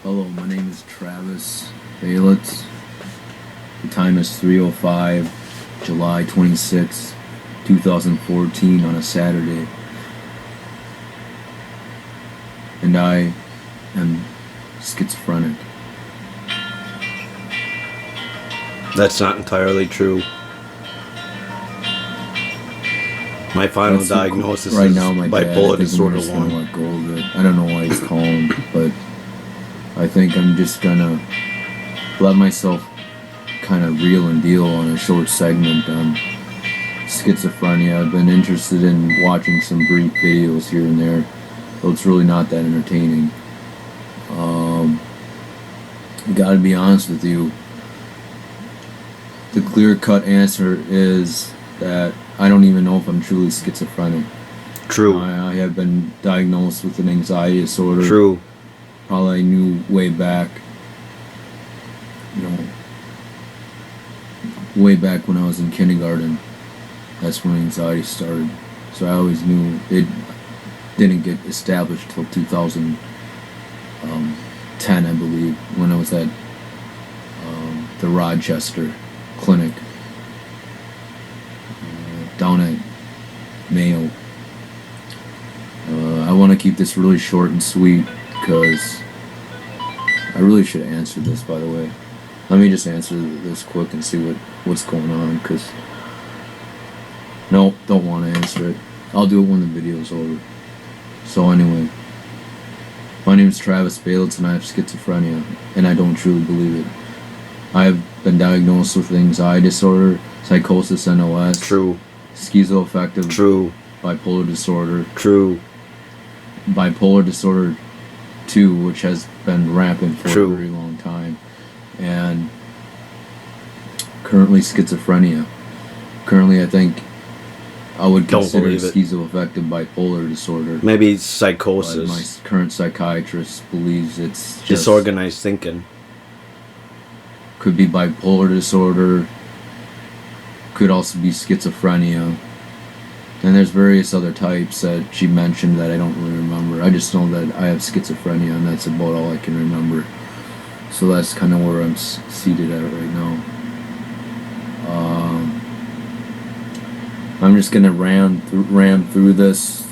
Hello, my name is Travis Baylitz. The time is 3:05, July 26, 2014 on a Saturday. And I am schizophrenic. That's not entirely true. My final diagnosis right is now, my bipolar disorder I'm gonna let go of it. I don't know why he's calling, but I think I'm just gonna let myself kind of reel and deal on a short segment on schizophrenia. I've been interested in watching some brief videos here and there, though it's really not that entertaining. Gotta be honest with you, the clear-cut answer is that I don't even know if I'm truly schizophrenic. True. I have been diagnosed with an anxiety disorder. True. Probably I knew way back, way back when I was in kindergarten. That's when anxiety started. So I always knew it didn't get established till 2010, I believe, when I was at the Rochester clinic down at Mayo. I want to keep this really short and sweet because I really should have answered this, by the way. Let me just answer this quick and see what's going on, because no, don't want to answer it. I'll do it when the video's over. So anyway, my name is Travis Baylitz and I have schizophrenia, and I don't truly believe it. I have been diagnosed with anxiety disorder, psychosis, NOS. True. Schizoaffective. True. Bipolar disorder. True. Bipolar disorder 2, which has been rampant for True. a very long time. And currently schizophrenia. Currently, I think I would consider schizoaffective bipolar disorder. Maybe psychosis. But my current psychiatrist believes it's just disorganized thinking. Could be bipolar disorder. Could also be schizophrenia. And there's various other types that she mentioned that I don't really remember. I just know that I have schizophrenia, and that's about all I can remember. So that's kind of where I'm seated at right now. I'm just gonna ram through this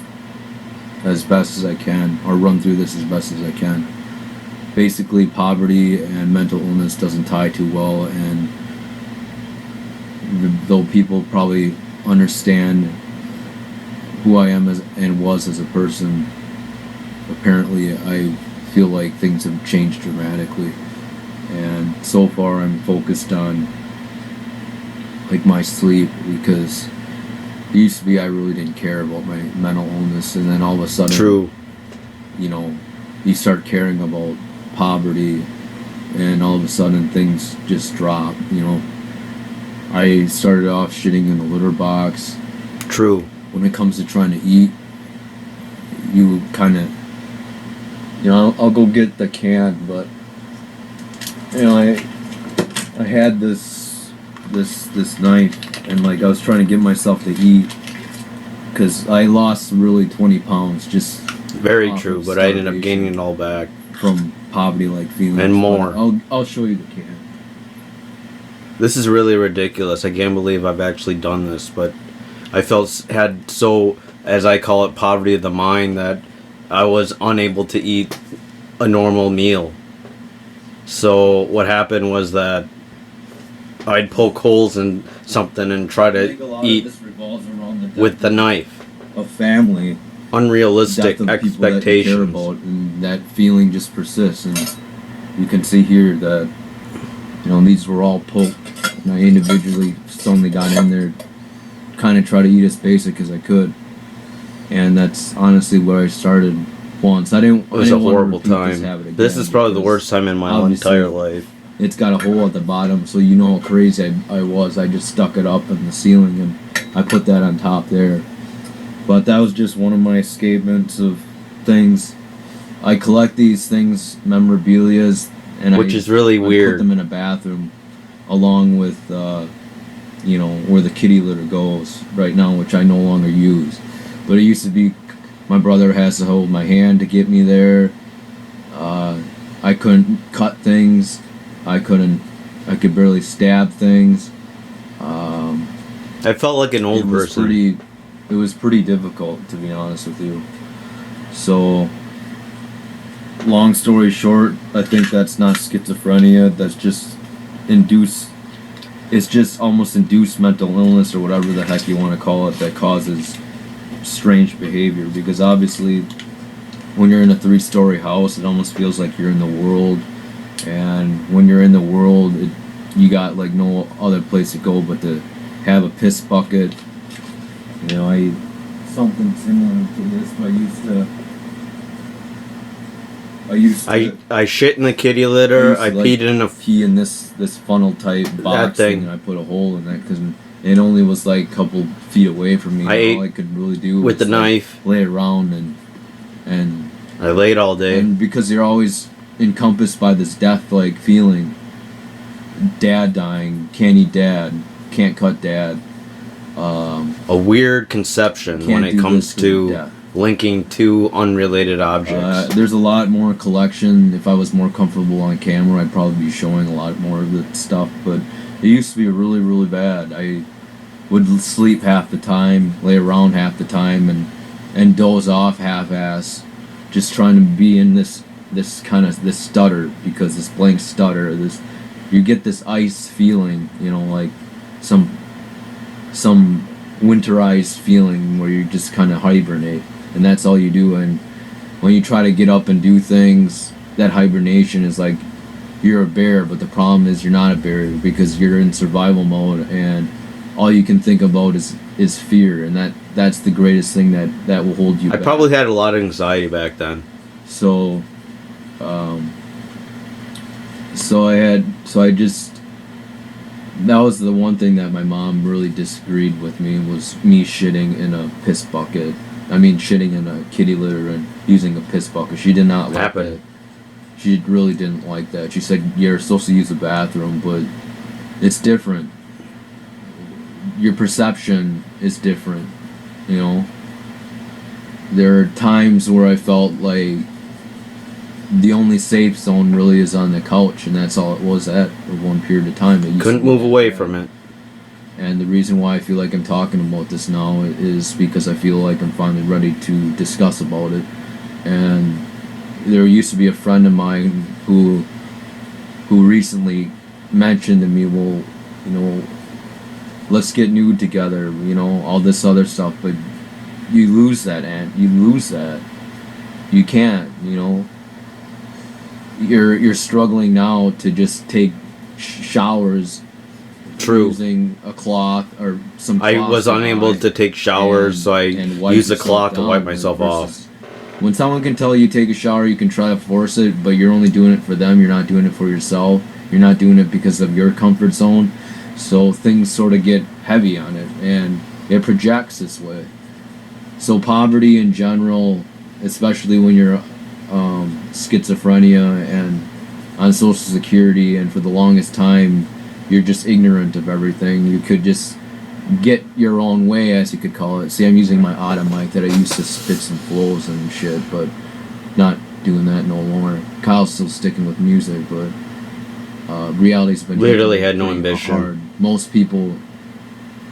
as best as I can, or run through this as best as I can. Basically, poverty and mental illness doesn't tie too well, and though people probably understand who I am and was as a person, apparently I feel like things have changed dramatically. And so far I'm focused on like my sleep, because it used to be I really didn't care about my mental illness, and then all of a sudden, True. You start caring about poverty, and all of a sudden things just drop. I started off shitting in the litter box. True. When it comes to trying to eat, you kind of, I'll go get the cant, but I had this knife, and like I was trying to get myself to eat, because I lost really 20 pounds just very true, but I ended up gaining it all back from poverty-like feelings and more. I'll show you the cant. This is really ridiculous. I can't believe I've actually done this, but I had so, as I call it, poverty of the mind, that I was unable to eat a normal meal. So what happened was that I'd poke holes in something and try to eat with the knife. A family. Unrealistic expectations. That you care about, and that feeling just persists. And you can see here that these were all poked, and I individually suddenly got in there, kind of try to eat as basic as I could, and that's honestly where I started. Once it was a horrible time. This is probably the worst time in my entire life. It's got a hole at the bottom, so you know how crazy I was. I just stuck it up in the ceiling, and I put that on top there. But that was just one of my escapements of things. I collect these things, memorabilias, and which is really weird. Put them in a bathroom, along with where the kitty litter goes right now, which I no longer use. But it used to be, my brother has to hold my hand to get me there. I couldn't cut things. I could barely stab things. I felt like an old person. It was pretty difficult, to be honest with you. So, long story short, I think that's not schizophrenia. That's just it's just almost induced mental illness or whatever the heck you want to call it that causes strange behavior. Because obviously, when you're in a 3-story house, it almost feels like you're in the world. And when you're in the world, you got like no other place to go but to have a piss bucket. You know, something similar to this, but I shit in the kitty litter. I peed in a pee in this funnel type box thing, and I put a hole in that because it only was like a couple feet away from me. All I could really do with the knife, lay around and I laid all day. And because you're always encompassed by this death-like feeling, dad dying, can't eat dad, can't cut dad. A weird conception when it comes to linking two unrelated objects. There's a lot more collection. If I was more comfortable on camera, I'd probably be showing a lot more of the stuff, but it used to be really, really bad. I would sleep half the time, lay around half the time, and doze off half-ass, just trying to be in this stutter, because this blank stutter, you get this ice feeling, you know, like some winterized feeling where you just kind of hibernate, and that's all you do. And when you try to get up and do things, that hibernation is like you're a bear, but the problem is you're not a bear because you're in survival mode, and all you can think about is fear, and that's the greatest thing that will hold you back. I probably had a lot of anxiety back then. So that was the one thing that my mom really disagreed with me, was me shitting in a piss bucket. I mean, shitting in a kitty litter and using a piss bucket. She did not like that. She really didn't like that. She said, you're supposed to use the bathroom, but it's different. Your perception is different, you know? There are times where I felt like the only safe zone really is on the couch, and that's all it was at one period of time. Couldn't move away from it. And the reason why I feel like I'm talking about this now is because I feel like I'm finally ready to discuss about it. And there used to be a friend of mine who recently mentioned to me, well, you know, let's get nude together, you know, all this other stuff, but you lose that, and you lose that. You can't, you know. You're struggling now to just take showers. True. Using a cloth or some cloth. I was unable to take showers, so I used a cloth to wipe myself off. When someone can tell you take a shower, you can try to force it, but you're only doing it for them. You're not doing it for yourself. You're not doing it because of your comfort zone. So things sort of get heavy on it, and it projects this way. So poverty in general, especially when you're schizophrenia and on Social Security, and for the longest time you're just ignorant of everything. You could just get your own way, as you could call it. See, I'm using my auto mic that I used to spit some flows and shit, but not doing that no longer. Kyle's still sticking with music, but reality's been literally had no ambition. Hard. Most people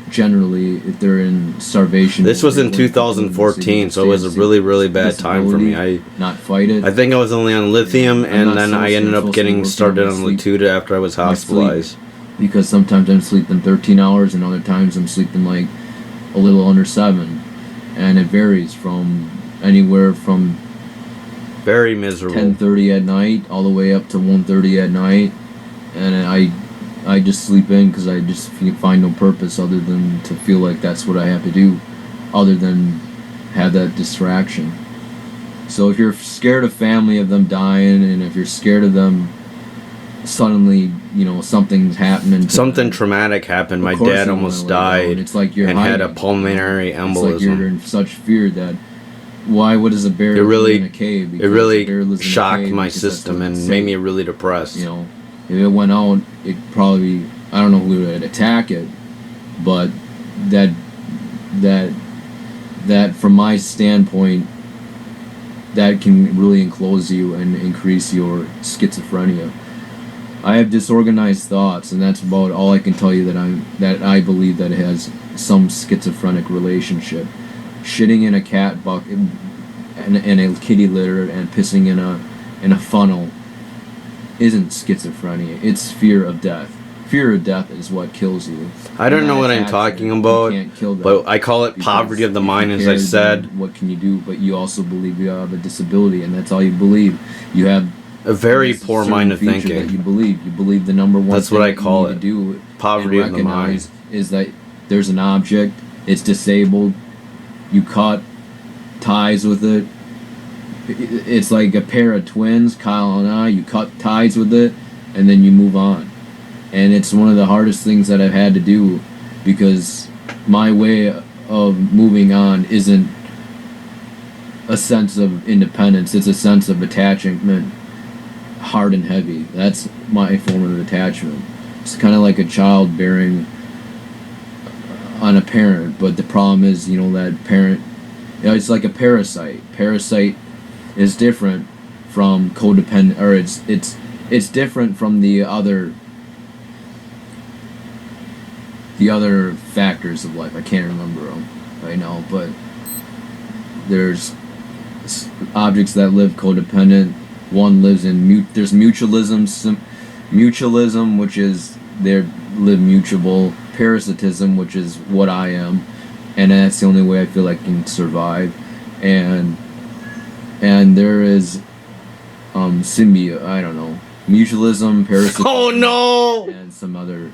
generally, if they're in starvation. This was in 2014, so it was a really, really bad time for me. Not fight it. I think I was only on Lithium, and then I ended up getting started on Latuda after I was hospitalized. Because sometimes I'm sleeping 13 hours, and other times I'm sleeping like a little under 7, and it varies from anywhere from very miserable 10:30 at night all the way up to 1:30 at night, and I just sleep in because I just find no purpose other than to feel like that's what I have to do, other than have that distraction. So if you're scared of family, of them dying, and if you're scared of them suddenly, you know, something's happening. Something traumatic happened. My dad almost died. It's like you're and hiding. Had a pulmonary embolism. It's like you're in such fear that what is a bear live in a cave? It really shocked my system and made me really depressed. You know, if it went out, it probably, I don't know who would attack it, but that from my standpoint, that can really enclose you and increase your schizophrenia. I have disorganized thoughts, and that's about all I can tell you that I believe that it has some schizophrenic relationship. Shitting in a cat bucket and a kitty litter and pissing in a funnel isn't schizophrenia. It's fear of death. Fear of death is what kills you. I don't know what I'm talking about, but I call it poverty of the mind, as I said. What can you do? But you also believe you have a disability, and that's all you believe. You have a very poor mind of thinking. That you believe the number one. That's thing what I that call you need it. to do Poverty and of the mind. recognize is that there's an object. It's disabled. You cut ties with it. It's like a pair of twins, Kyle and I. You cut ties with it, and then you move on. And it's one of the hardest things that I've had to do, because my way of moving on isn't a sense of independence. It's a sense of attachment, hard and heavy. That's my form of attachment. It's kind of like a child bearing on a parent, but the problem is, that parent, it's like a parasite. Parasite is different from codependent, or it's different from the other factors of life. I can't remember them right now, but there's objects that live codependent. One lives in there's mutualism, which is they live mutual. Parasitism, which is what I am, and that's the only way I feel I can survive. And there is symbiote. I don't know, mutualism, parasitism. Oh no! And some other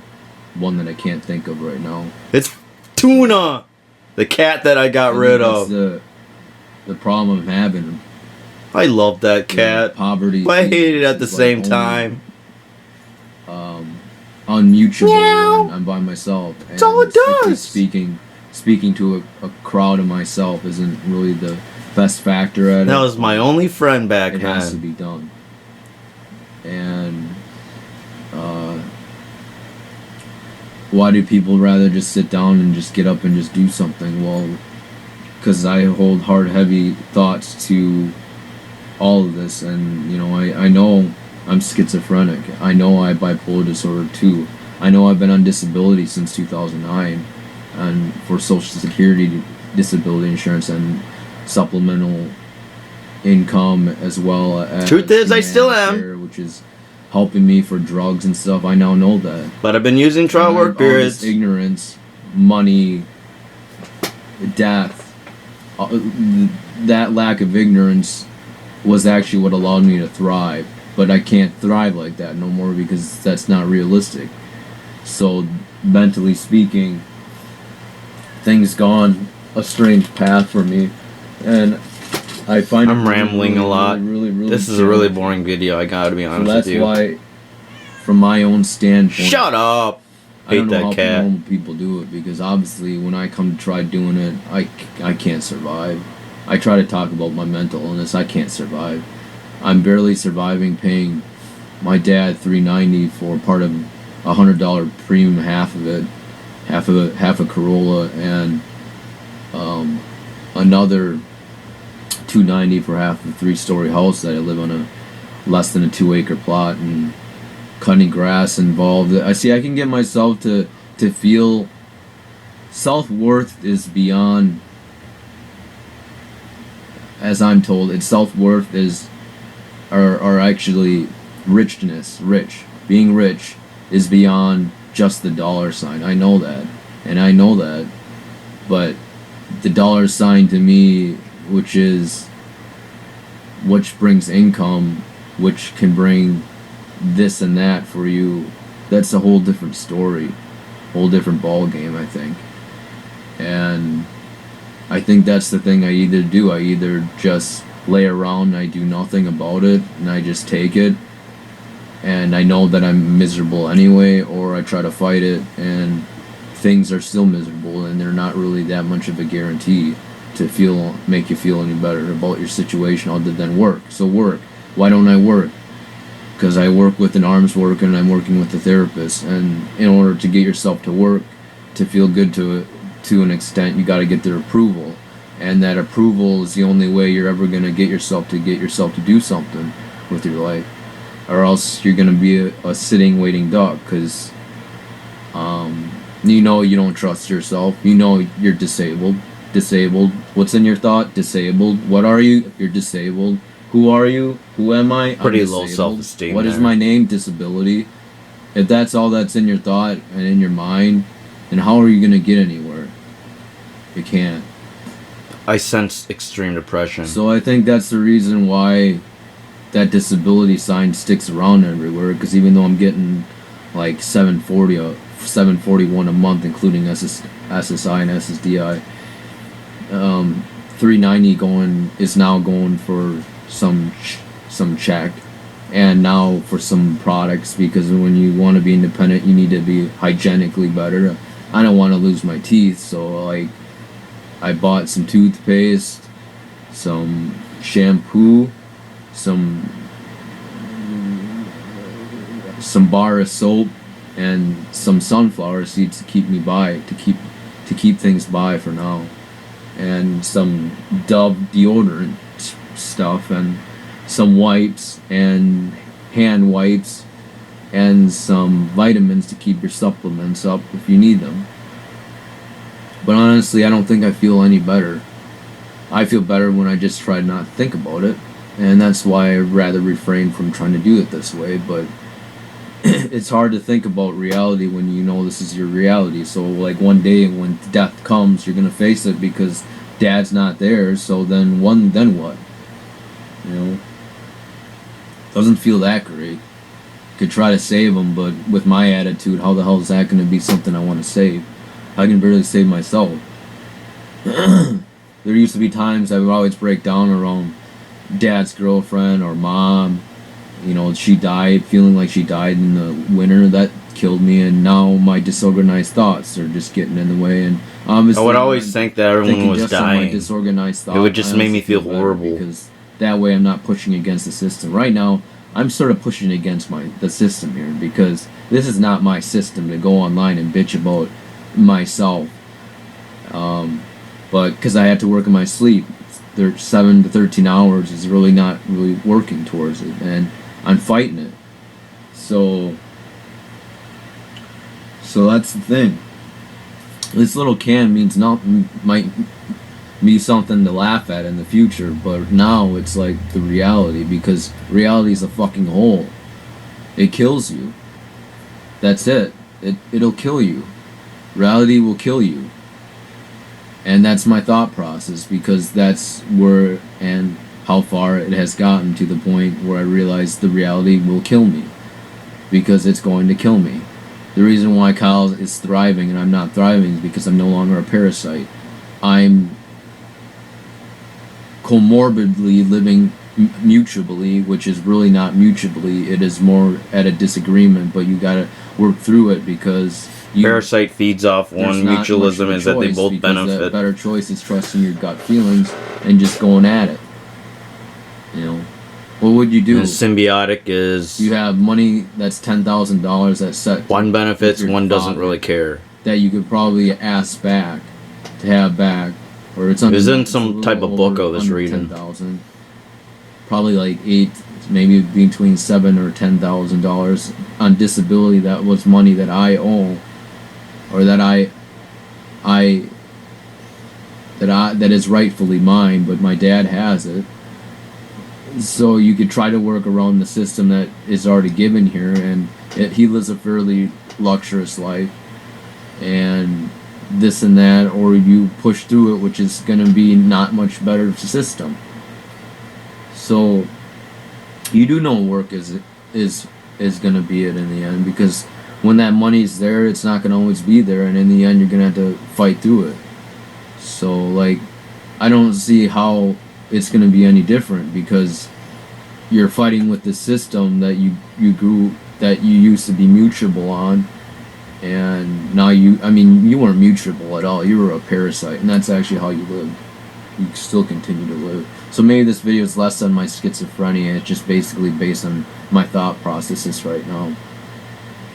one that I can't think of right now. It's Tuna, the cat that I got rid of. The problem I'm having. I love that cat. Poverty. But I hate it at the same time. Unmutual when I'm by myself. And that's all it does. Speaking to a crowd of myself isn't really the best factor at it. That was my only friend back then. It has to be done. And why do people rather just sit down and just get up and just do something? Well, because I hold hard, heavy thoughts to all of this, and I know I'm schizophrenic. I know I have bipolar disorder too. I know I've been on disability since 2009, and for Social Security disability insurance and supplemental income, as well as truth is I still am, which is helping me for drugs and stuff. I now know that. But I've been using trial work periods. Ignorance, money, death, that lack of ignorance was actually what allowed me to thrive. But I can't thrive like that no more, because that's not realistic. So, mentally speaking, things gone a strange path for me, and I find I'm rambling a lot. Really this is a really boring video. I gotta be honest with you. So that's why, from my own standpoint, shut up. I don't Hate know that how cat. normal people do it, because obviously when I come to try doing it, I can't survive. I try to talk about my mental illness. I can't survive. I'm barely surviving paying my dad $390 for part of $100 premium, half of it, half a Corolla, and another $290 for half a 3-story house that I live on a less than a 2-acre plot, and cutting grass involved. I can get myself to feel self-worth is beyond, as I'm told, it's self-worth is are actually richness. Being rich is beyond just the dollar sign. I know that, but the dollar sign to me, which brings income, which can bring this and that for you, that's a whole different story, whole different ball game, I think. And I think that's the thing I either do. I either just lay around and I do nothing about it and I just take it, and I know that I'm miserable anyway, or I try to fight it and things are still miserable, and they're not really that much of a guarantee to make you feel any better about your situation other than work. So work. Why don't I work? Because I work with an arms worker and I'm working with a therapist, and in order to get yourself to work, to feel good to an extent, you got to get their approval. and that approval is the only way you're ever going to get yourself to do something with your life, or else you're going to be a sitting waiting duck, because you know you don't trust yourself, you know you're disabled. What's in your thought? Disabled. What are you? You're disabled. Who are you? Who am I? Pretty low self-esteem. What is my name? Disability. If that's all that's in your thought and in your mind, then how are you going to get anywhere? You can't. I sense extreme depression. So I think that's the reason why that disability sign sticks around everywhere, because even though I'm getting like 741 a month, including SSI and SSDI, 390 is now going for some check, and now for some products, because when you want to be independent, you need to be hygienically better. I don't want to lose my teeth, so like I bought some toothpaste, some shampoo, some bar of soap, and some sunflower seeds to keep me by, to keep things by for now, and some Dove deodorant stuff, and some wipes and hand wipes, and some vitamins to keep your supplements up if you need them. But honestly, I don't think I feel any better. I feel better when I just try not to think about it, and that's why I'd rather refrain from trying to do it this way. But it's hard to think about reality when you know this is your reality. So like one day when death comes, you're gonna face it because Dad's not there. So then what? You know, doesn't feel that great. Could try to save him, but with my attitude, how the hell is that gonna be something I want to save? I can barely save myself. There used to be times I would always break down around Dad's girlfriend or mom. You know, she died, feeling like she died in the winter. That killed me, and now my disorganized thoughts are just getting in the way. And obviously, I would always think that everyone was dying. My disorganized thoughts, it would just make me feel horrible, because that way I'm not pushing against the system. Right now, I'm sort of pushing against the system here, because this is not my system to go online and bitch about myself. But because I have to work in my sleep, 7 to 13 hours is really not really working towards it, and I'm fighting it. So that's the thing. This little can means nothing, might be something to laugh at in the future, but now it's like the reality, because reality is a fucking hole. It kills you. That's it. It'll kill you. Reality will kill you. And that's my thought process, because that's where and how far it has gotten, to the point where I realize the reality will kill me, because it's going to kill me. The reason why Kyle is thriving and I'm not thriving is because I'm no longer a parasite. I'm comorbidly living mutually, which is really not mutually. It is more at a disagreement, but you gotta work through it, because parasite feeds off one. Mutualism is that they both benefit. The better choice is trusting your gut feelings and just going at it. You know, what would you do? And symbiotic is you have money that's $10,000 that's set. One benefits, one doesn't really care. That you could probably ask back to have back, or it's in some type of book I was reading. 10,000, probably like 8, maybe between $7,000 or $10,000 on disability. That was money that I owe, or that that is rightfully mine, but my dad has it. So you could try to work around the system that is already given here, and he lives a fairly luxurious life, and this and that, or you push through it, which is going to be not much better system. So you do know work is going to be it in the end, because when that money's there, it's not going to always be there, and in the end you're going to have to fight through it. So like, I don't see how it's going to be any different, because you're fighting with the system that you used to be mutable on, and now you weren't mutable at all. You were a parasite, and that's actually how you live. You still continue to live. So maybe this video is less on my schizophrenia. It's just basically based on my thought processes right now.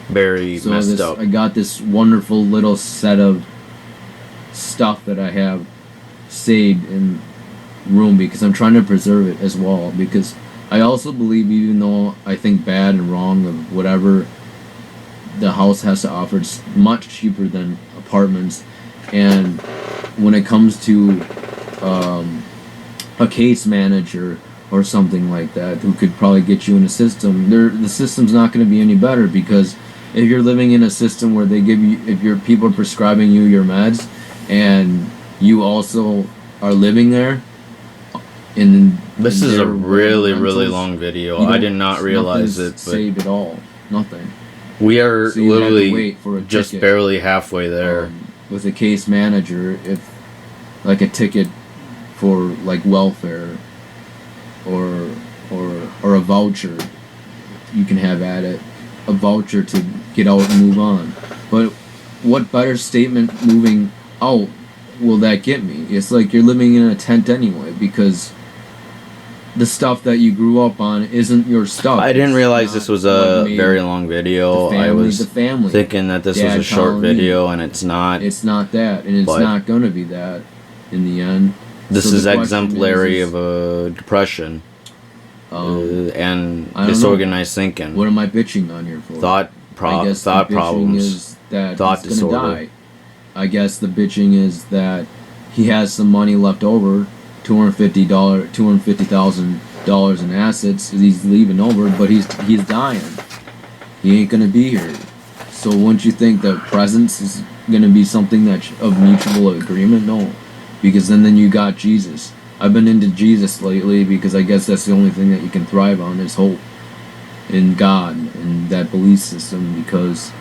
Very messed up. I got this wonderful little set of stuff that I have saved in room because I'm trying to preserve it as well, because I also believe, even though I think bad and wrong of whatever the house has to offer, it's much cheaper than apartments. And when it comes to a case manager or something like that who could probably get you in a system, the system's not going to be any better, because if you're living in a system where they give you, if your people are prescribing you your meds and you also are living there, this is a really long video. I did not realize it, but saved at all. Nothing. We are So you have to literally wait for a just ticket. barely halfway there. With a case manager, if like a ticket for like welfare or a voucher, you can have at it, a voucher to get out and move on. But what better statement moving out will that get me? It's like you're living in a tent anyway, because the stuff that you grew up on isn't your stuff. I didn't It's realize not this was what a made very long video. the family, I was the family. thinking that this was Dad a short telling me. video, and it's not. It's not that, and it's But- not going to be that in the end. This So the is question exemplary is, of a depression and I don't disorganized thinking. what am I bitching on here for? Thought I guess thought the bitching problems. is that thought he's gonna disorder. die. I guess the bitching is that he has some money left over, $250,000 in assets. He's leaving over, but he's dying. He ain't gonna be here. So wouldn't you think that presence is gonna be something that's of mutual agreement? No, because then you got Jesus. I've been into Jesus lately because I guess that's the only thing that you can thrive on is hope in God and that belief system. Because,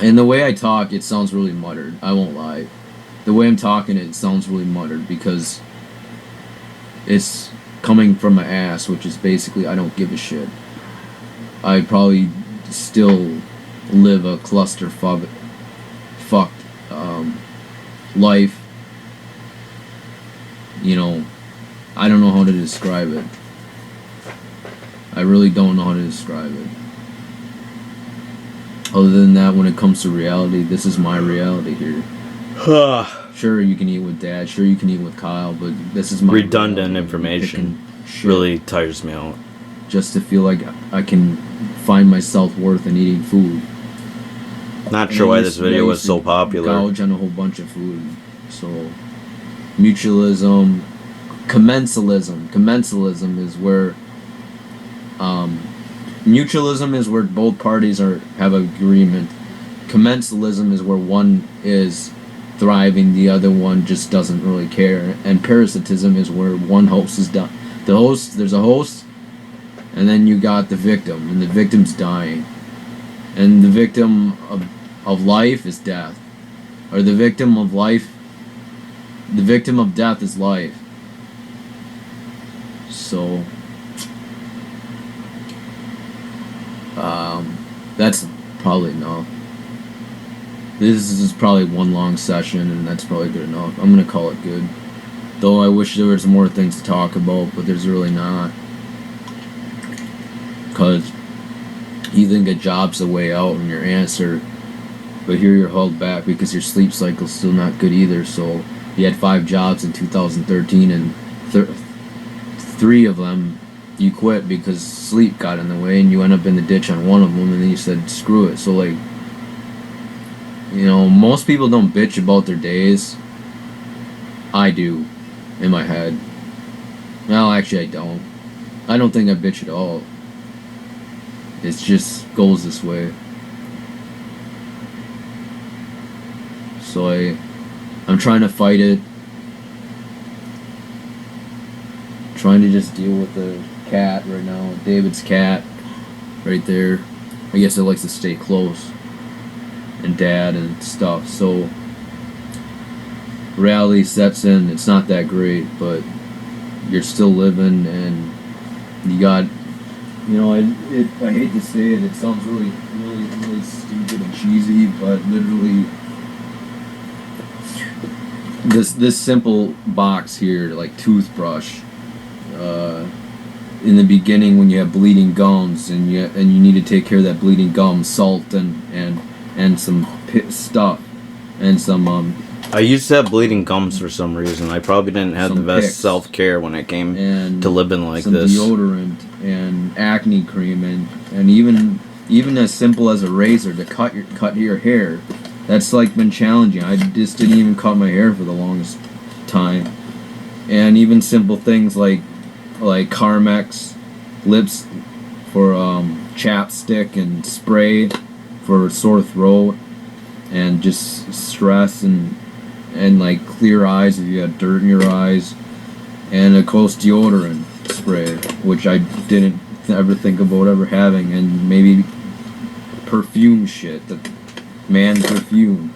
and the way I talk, it sounds really muttered. I won't lie. The way I'm talking, it sounds really muttered because it's coming from my ass, which is basically I don't give a shit. I probably still live a fucked life. You know, I don't know how to describe it. I really don't know how to describe it. Other than that, when it comes to reality, this is my reality here. Sure, you can eat with Dad. Sure, you can eat with Kyle, but this is my Redundant reality. information Shit. really tires me out. Just to feel like I can find my self-worth in eating food. Not And sure I why used this to video was so basically popular. Gouge on a whole bunch of food. So, mutualism, commensalism is where mutualism is where both parties have agreement. Commensalism is where one is thriving, the other one just doesn't really care. And parasitism is where one host is done. There's a host, and then you got the victim, and the victim's dying. And the victim of life is death. Or the victim of death is life. So, that's probably enough. This is probably one long session, and that's probably good enough. I'm gonna call it good. Though I wish there was more things to talk about, but there's really not. Because you think a job's the way out and your answer, but here you're held back because your sleep cycle's still not good either. So you had 5 jobs in 2013, and 3 of them you quit because sleep got in the way, and you end up in the ditch on one of them, and then you said screw it. So like, you know, most people don't bitch about their days. I do, in my head. Well, actually I don't. I don't think I bitch at all. It just goes this way. So I'm trying to fight it. Trying to just deal with the cat right now. David's cat. Right there. I guess it likes to stay close. And Dad and stuff. So reality sets in. It's not that great, but you're still living, and you got, you know, I hate to say it, it sounds really stupid and cheesy, but literally this simple box here, like toothbrush, in the beginning when you have bleeding gums and you need to take care of that bleeding gum, salt and some stuff and some I used to have bleeding gums for some reason. I probably didn't have Some the best Picks. self-care when it came And to living like some this. deodorant and acne cream and even as simple as a razor to cut your hair. That's like been challenging. I just didn't even cut my hair for the longest time. And even simple things like Carmex lips for chapstick and spray for sore throat and just stress and like clear eyes if you had dirt in your eyes, and of course deodorant spray, which I didn't ever think about ever having, and maybe perfume shit, the man perfume.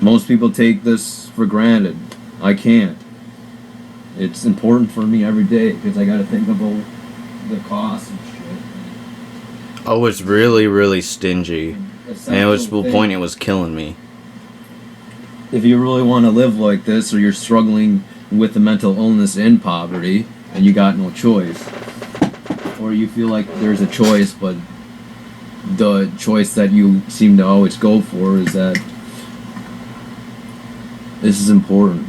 Most people take this for granted. I can't. It's important for me every day because I got to think about the cost and shit. I was really, really stingy. And it was to the point it was killing me. If you really want to live like this, or you're struggling with the mental illness and poverty, and you got no choice, or you feel like there's a choice, but the choice that you seem to always go for is that this is important.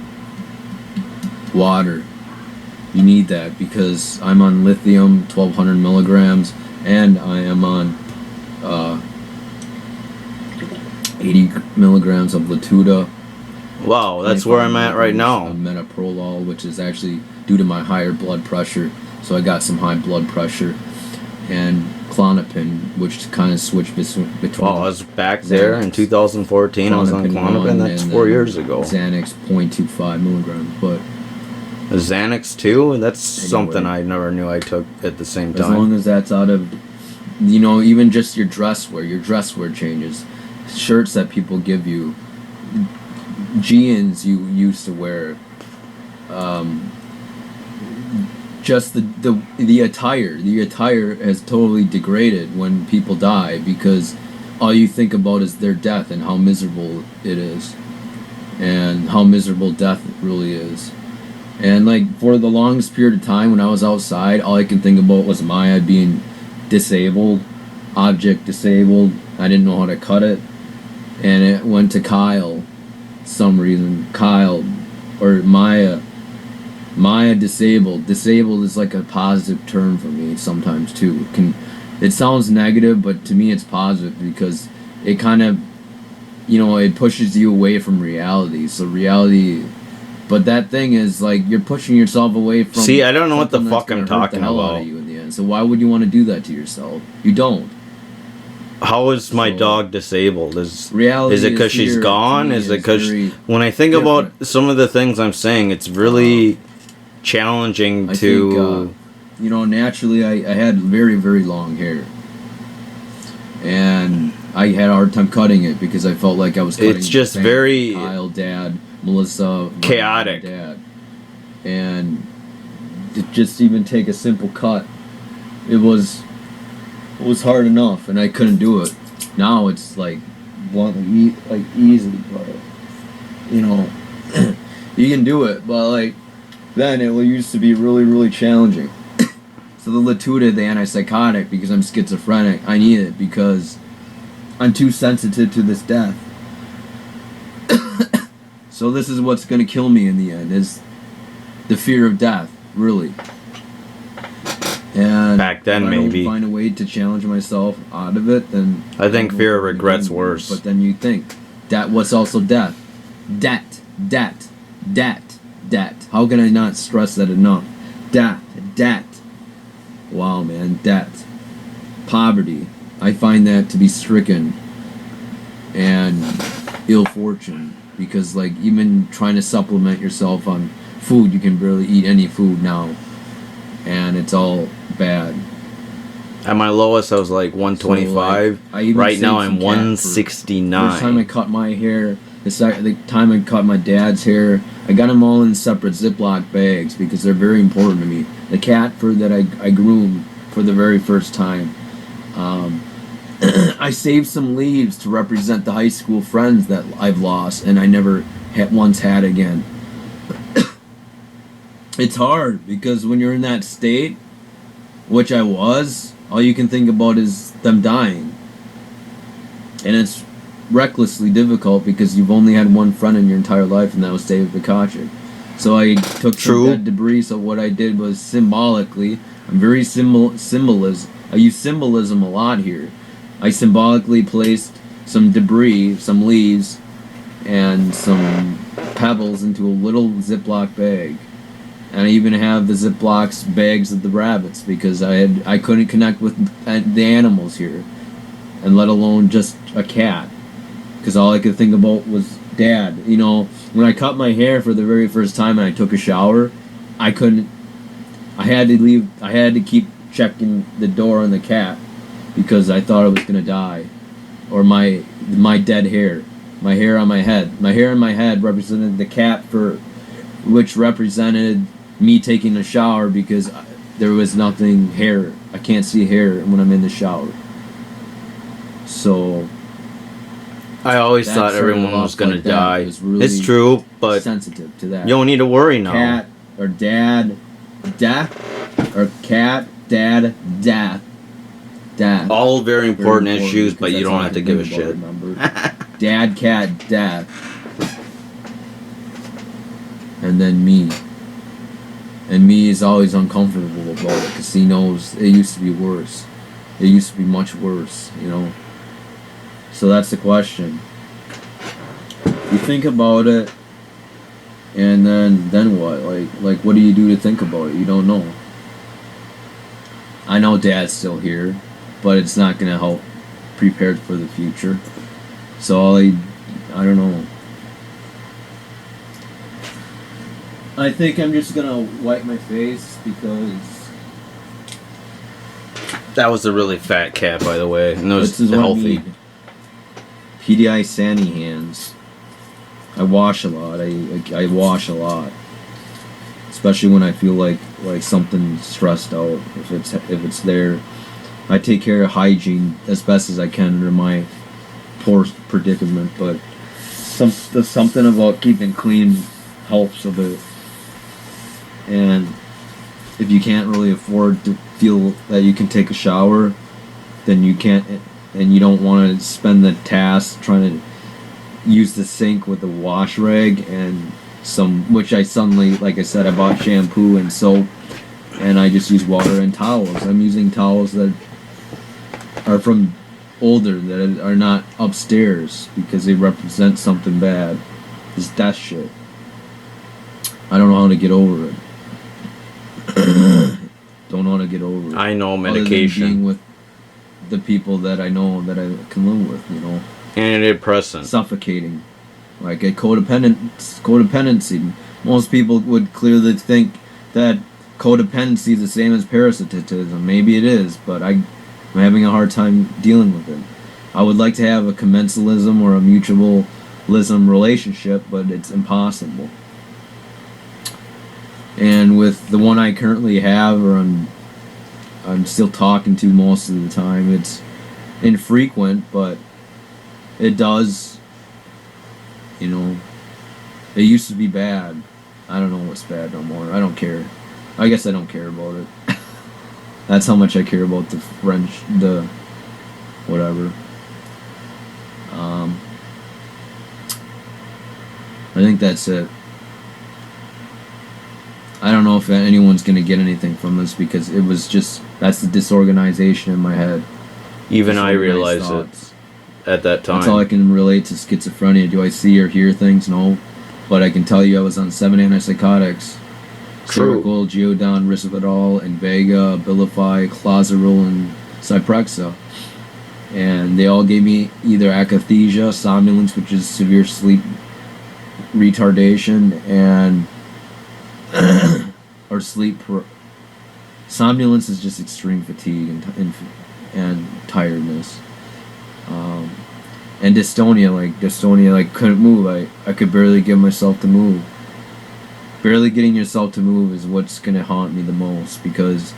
Water. You need that because I'm on lithium, 1,200 milligrams, and I am on 80 milligrams of Latuda. Wow, that's where I'm at right now. Metoprolol, which is actually due to my higher blood pressure. So I got some high blood pressure. And Klonopin, which kind of switched between... Wow, I was back there in 2014. I was on Klonopin. That's 4 years ago. Xanax, 0.25 milligrams. But Xanax too? That's anyway, something I never knew I took at the same time. As long as that's out of... You know, even just your dress wear changes. Shirts that people give you, jeans you used to wear, just the attire has totally degraded when people die because all you think about is their death and how miserable it is and how miserable death really is. And like for the longest period of time when I was outside, all I can think about was Maya being disabled, object disabled. I didn't know how to cut it. And it went to Kyle, some reason. Kyle, or Maya. Maya disabled. Disabled is like a positive term for me sometimes too. It sounds negative, but to me it's positive because it kind of, you know, it pushes you away from reality. So reality, but that thing is like you're pushing yourself away from. See, I don't know what the fuck I'm hurt talking the hell about. Out of you in the end. So why would you want to do that to yourself? You don't. How is my dog disabled? Is reality it because she's gone? Is it because when I think about some of the things I'm saying, it's really challenging to. You know, naturally, I had very, very long hair, and I had a hard time cutting it because I felt like I was cutting. It's just very Kyle, Dad, Melissa, chaotic, Dad, and to just even take a simple cut, it was hard enough, and I couldn't do it. Now it's like bluntly, like easy, but you know, you can do it. But like then it used to be really, really challenging. So the Latuda, the antipsychotic, because I'm schizophrenic, I need it because I'm too sensitive to this death. So this is what's going to kill me in the end, is the fear of death, really. And back then, if I maybe don't find a way to challenge myself out of it, then I think fear of regret's worse. But then you think that what's also death, debt. How can I not stress that enough? Debt. Wow, man, debt, poverty. I find that to be stricken and ill fortune because, like, even trying to supplement yourself on food, you can barely eat any food now, and it's all bad. At my lowest, I was like 125. So, like, right now, I'm 169. First time I cut my hair, the time I cut my dad's hair, I got them all in separate Ziploc bags because they're very important to me. The cat that I groomed for the very first time. I saved some leaves to represent the high school friends that I've lost and I never once had again. It's hard because when you're in that state, which I was, all you can think about is them dying. And it's recklessly difficult because you've only had one friend in your entire life, and that was David Psychotic. So I took some dead debris. So what I did was symbolically, I'm very symbolism. I use symbolism a lot here. I symbolically placed some debris, some leaves, and some pebbles into a little Ziploc bag. And I even have the Ziploc bags of the rabbits because I couldn't connect with the animals here, and let alone just a cat, because all I could think about was Dad. You know, when I cut my hair for the very first time and I took a shower, I couldn't. I had to leave. I had to keep checking the door on the cat because I thought I was gonna die, or my dead hair, my hair on my head. My hair on my head represented the cat fur, which represented me taking a shower because there was nothing hair. I can't see hair when I'm in the shower. So I always thought everyone was gonna die. It's true, but sensitive to that. You don't need to worry now. Cat or dad, death, or cat, dad, death. All very important issues, but you don't have to give a shit. Dad, cat, death, and then me. And me is always uncomfortable about it because he knows it used to be worse. It used to be much worse, you know. So that's the question. You think about it, and then what? Like what do you do to think about it? You don't know. I know Dad's still here, but it's not gonna help prepared for the future. So I don't know. I think I'm just gonna wipe my face because that was a really fat cat, by the way, and those are healthy. PDI Sandy hands. I wash a lot. I wash a lot, especially when I feel like something's stressed out. If it's there, I take care of hygiene as best as I can under my poor predicament. But there's something about keeping clean helps a bit. And if you can't really afford to feel that you can take a shower, then you can't, and you don't want to spend the task trying to use the sink with a wash rag and which I suddenly, like I said, I bought shampoo and soap, and I just use water and towels. I'm using towels that are from older, that are not upstairs, because they represent something bad. It's death shit. I don't know how to get over it. Don't know how to get over it. I know medication. Other than being with the people that I know that I can live with, you know. Antidepressant. Suffocating. Like a codependency. Most people would clearly think that codependency is the same as parasitism. Maybe it is, but I'm having a hard time dealing with it. I would like to have a commensalism or a mutualism relationship, but it's impossible. And with the one I currently have, or I'm still talking to most of the time, it's infrequent, but it does, you know, it used to be bad. I don't know what's bad no more. I don't care. I guess I don't care about it. That's how much I care about the whatever. I think that's it. I don't know if anyone's going to get anything from this, because it was just, that's the disorganization in my head. Even I realized it at that time. That's all I can relate to schizophrenia. Do I see or hear things? No. But I can tell you I was on 7 antipsychotics. Seroquel, Geodon, Risperdal, Invega, Abilify, Clozaril, and Zyprexa. And they all gave me either akathisia, somnolence, which is severe sleep retardation, and or somnolence is just extreme fatigue and tiredness, and dystonia, like couldn't move. I could barely get myself to move. Barely getting yourself to move is what's gonna haunt me the most, because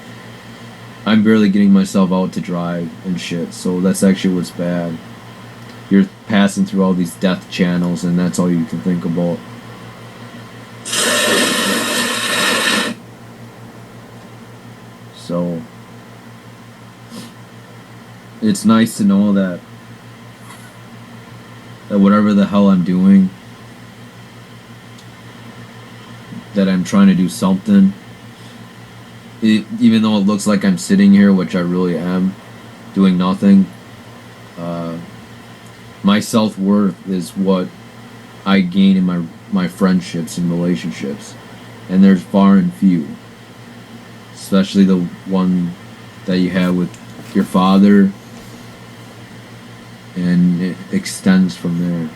I'm barely getting myself out to drive and shit. So that's actually what's bad. You're passing through all these death channels, and that's all you can think about. So it's nice to know that that whatever the hell I'm doing, that I'm trying to do something. Even though it looks like I'm sitting here, which I really am, doing nothing, my self-worth is what I gain in my friendships and relationships. And there's far and few. Especially the one that you have with your father, and it extends from there.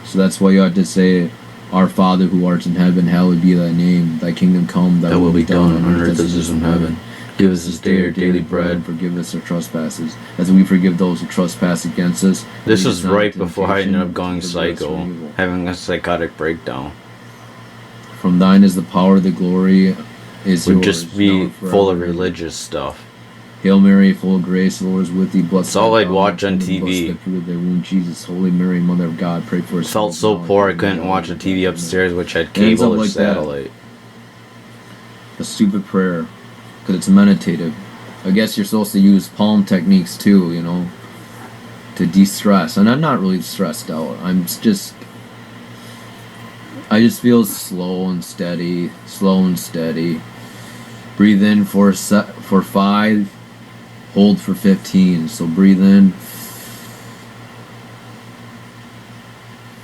So that's why you have to say, Our Father who art in heaven, hallowed be thy name. Thy kingdom come, thy will be done on earth as it is in heaven. Give us this day our daily bread. Forgive us our trespasses, as we forgive those who trespass against us. This was right before I ended up going psycho, having a psychotic breakdown. From thine is the power, the glory is Would yours. just be full of religious stuff. Hail Mary, full of grace, the Lord is with thee. Blessed That's all art I'd thou watch on amongst women, TV. blessed the fruit of thy womb, Jesus. Holy Mary, Mother of God, pray for us. Felt so poor I couldn't watch the TV upstairs, which had It ends cable up or like satellite. A stupid prayer, because it's meditative. I guess you're supposed to use palm techniques too, you know, to de-stress. And I'm not really stressed out. I just feel slow and steady. Breathe in for 5, hold for 15. So breathe in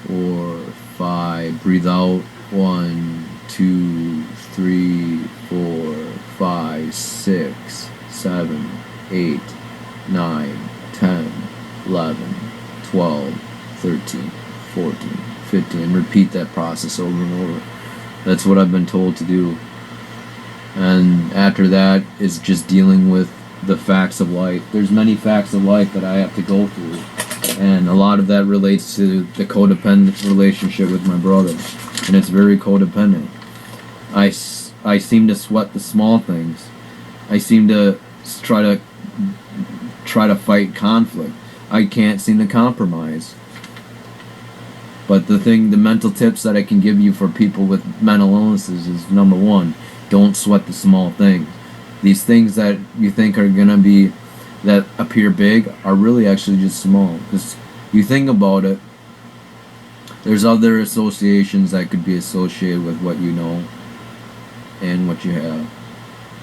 4, 5. Breathe out 1, 2, 3, 4, 5, 6, 7, 8, 9, 10, 11, 12, 13, 14, 15. And repeat that process over and over. That's what I've been told to do. And after that, it's just dealing with the facts of life. There's many facts of life that I have to go through. And a lot of that relates to the codependent relationship with my brother. And it's very codependent. I seem to sweat the small things. I seem to try to fight conflict. I can't seem to compromise. But the mental tips that I can give you for people with mental illnesses is, number 1, don't sweat the small things. These things that you think are gonna be, that appear big, are really actually just small. Because you think about it, there's other associations that could be associated with what you know and what you have.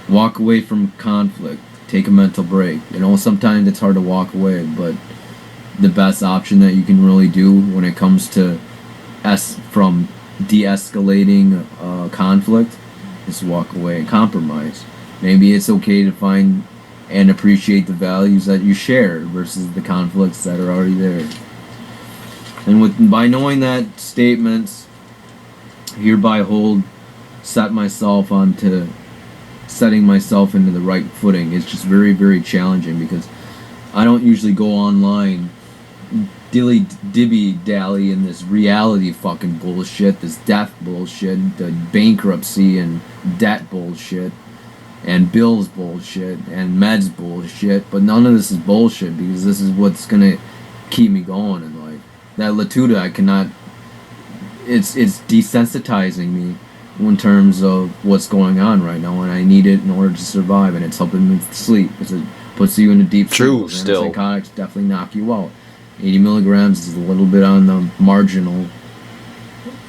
Walk away from conflict. Take a mental break. You know, sometimes it's hard to walk away, but the best option that you can really do when it comes to from de-escalating conflict is walk away and compromise. Maybe it's okay to find and appreciate the values that you share versus the conflicts that are already there. And by knowing that statements, hereby set myself onto setting myself into the right footing, is just very, very challenging, because I don't usually go online dibby-dally in this reality fucking bullshit, this death bullshit, the bankruptcy and debt bullshit, and bills bullshit, and meds bullshit, but none of this is bullshit, because this is what's gonna keep me going in life. That Latuda, I cannot, it's desensitizing me in terms of what's going on right now, and I need it in order to survive, and it's helping me sleep, because it puts you in a deep sleep. True, still. Psychotics definitely knock you out. 80 milligrams is a little bit on the marginal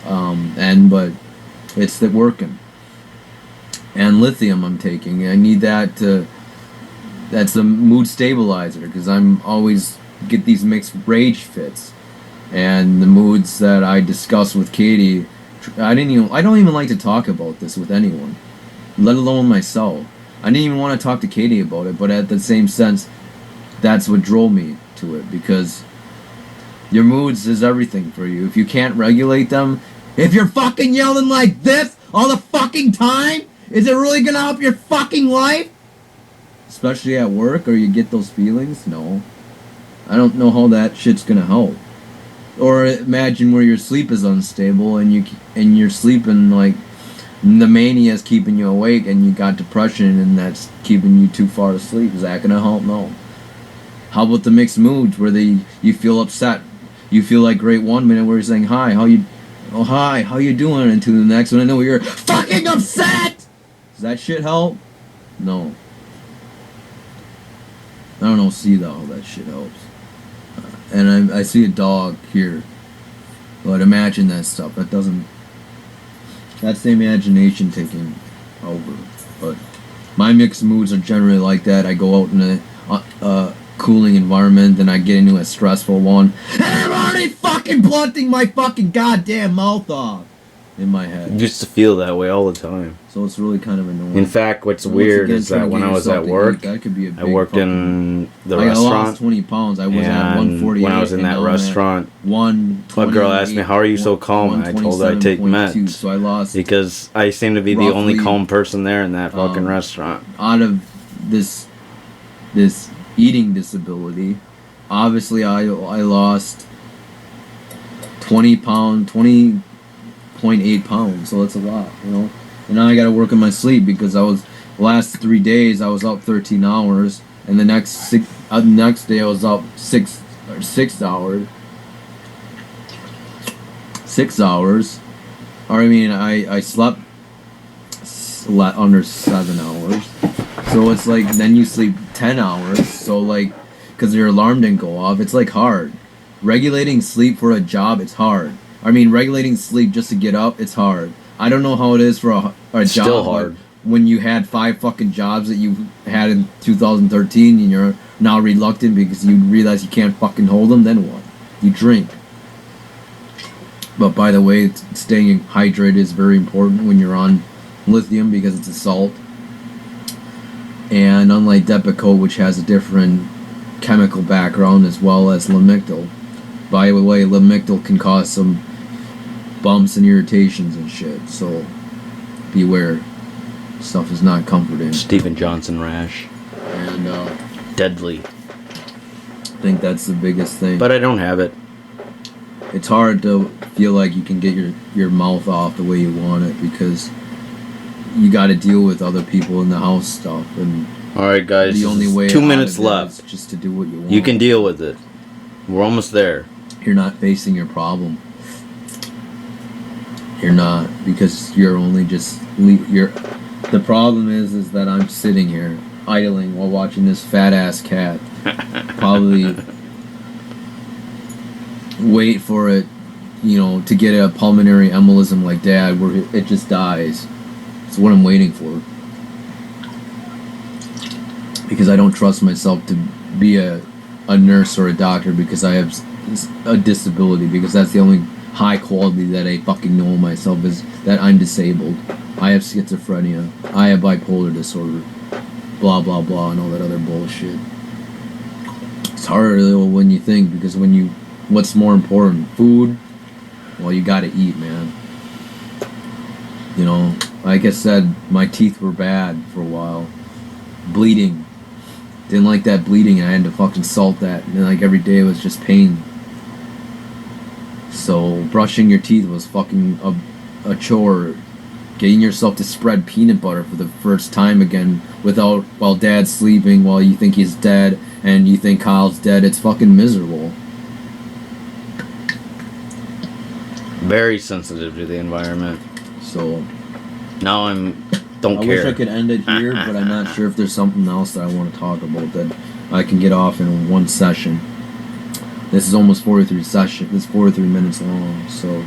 end, but it's working. And lithium I'm taking. I need that that's a mood stabilizer, because I'm always get these mixed rage fits. And the moods that I discuss with Katie, I don't even like to talk about this with anyone, let alone myself. I didn't even want to talk to Katie about it, but at the same sense, that's what drove me to it, because your moods is everything for you. If you can't regulate them, if you're fucking yelling like this all the fucking time, is it really gonna help your fucking life? Especially at work, or you get those feelings? No. I don't know how that shit's gonna help. Or imagine where your sleep is unstable, and you're sleeping like the mania is keeping you awake, and you got depression, and that's keeping you too far to sleep. Is that gonna help? No. How about the mixed moods where you feel upset? You feel like great one minute where you're saying hi, how you doing? And to the next one, I know you're fucking upset. Does that shit help? No. I don't know. See though, how that shit helps. And I see a dog here, But imagine that stuff. That doesn't. That's the imagination taking over. But my mixed moods are generally like that. I go out in a cooling environment, then I get into a stressful one, and I'm already fucking blunting my fucking goddamn mouth off in my head. I used to feel that way all the time. So it's really kind of annoying. In fact, what's weird is that when I was at work, I worked in the restaurant. I lost 20 pounds. I was at 148. When I was in that restaurant, a girl asked me, "How are you so calm?" And I told her I take meds. So I lost because I seem to be the only calm person there in that fucking restaurant. Out of this eating disability, obviously I lost 20.8 pounds. So that's a lot, you know. And now I got to work on my sleep because the last 3 days I was up 13 hours, and the next day I was up 6 hours. 6 hours. Or I mean, I slept under 7 hours. So it's like then you sleep 10 hours. So like, because your alarm didn't go off, it's like hard. Regulating sleep for a job, it's hard. I mean, regulating sleep just to get up, it's hard. I don't know how it is for a job. Still hard. When you had 5 fucking jobs that you had in 2013 and you're now reluctant because you realize you can't fucking hold them, then what? You drink. But by the way, staying hydrated is very important when you're on lithium because it's a salt. And unlike Depakote, which has a different chemical background as well as Lamictal. By the way, Lamictal can cause some bumps and irritations and shit, so beware. Stuff is not comforting. Steven Johnson rash. And deadly. I think that's the biggest thing. But I don't have it. It's hard to feel like you can get your mouth off the way you want it because you got to deal with other people in the house stuff. And alright guys, the only way 2 minutes left. is just to do what you want. You can deal with it. We're almost there. You're not facing your problem. You're not, because you're only just the problem is that I'm sitting here idling while watching this fat ass cat probably wait for it, you know, to get a pulmonary embolism like Dad where it just dies. It's what I'm waiting for, because I don't trust myself to be a nurse or a doctor because I have a disability, because that's the only high quality that I fucking know myself is that I'm disabled. I have schizophrenia. I have bipolar disorder. Blah blah blah and all that other bullshit. It's harder though when you think, because what's more important? Food? Well, you gotta eat, man. You know, like I said, my teeth were bad for a while. Bleeding. Didn't like that bleeding, and I had to fucking salt that. And like every day was just pain. So brushing your teeth was fucking a chore. Getting yourself to spread peanut butter for the first time again while Dad's sleeping, while you think he's dead and you think Kyle's dead, it's fucking miserable. Very sensitive to the environment. So now I wish I could end it here, but I'm not sure if there's something else that I want to talk about that I can get off in one session. This is almost 43 minutes long, so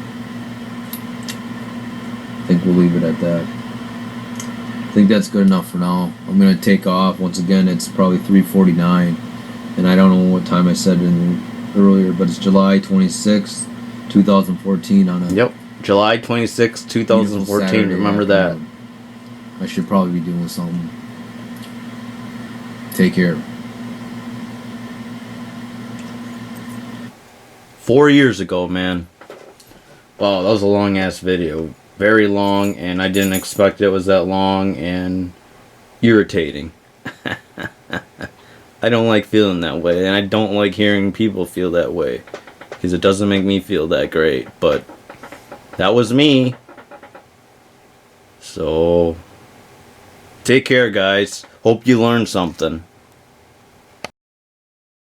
I think we'll leave it at that. I think that's good enough for now. I'm going to take off. Once again, it's probably 3:49, and I don't know what time I said earlier, but it's July 26th, 2014 on a... Yep, July 26th, 2014, remember that. I should probably be doing something. Take care. 4 years ago, man. Wow, that was a long ass video. Very long, and I didn't expect it was that long and irritating. I don't like feeling that way, and I don't like hearing people feel that way, because it doesn't make me feel that great. But that was me. So take care, guys. Hope you learned something.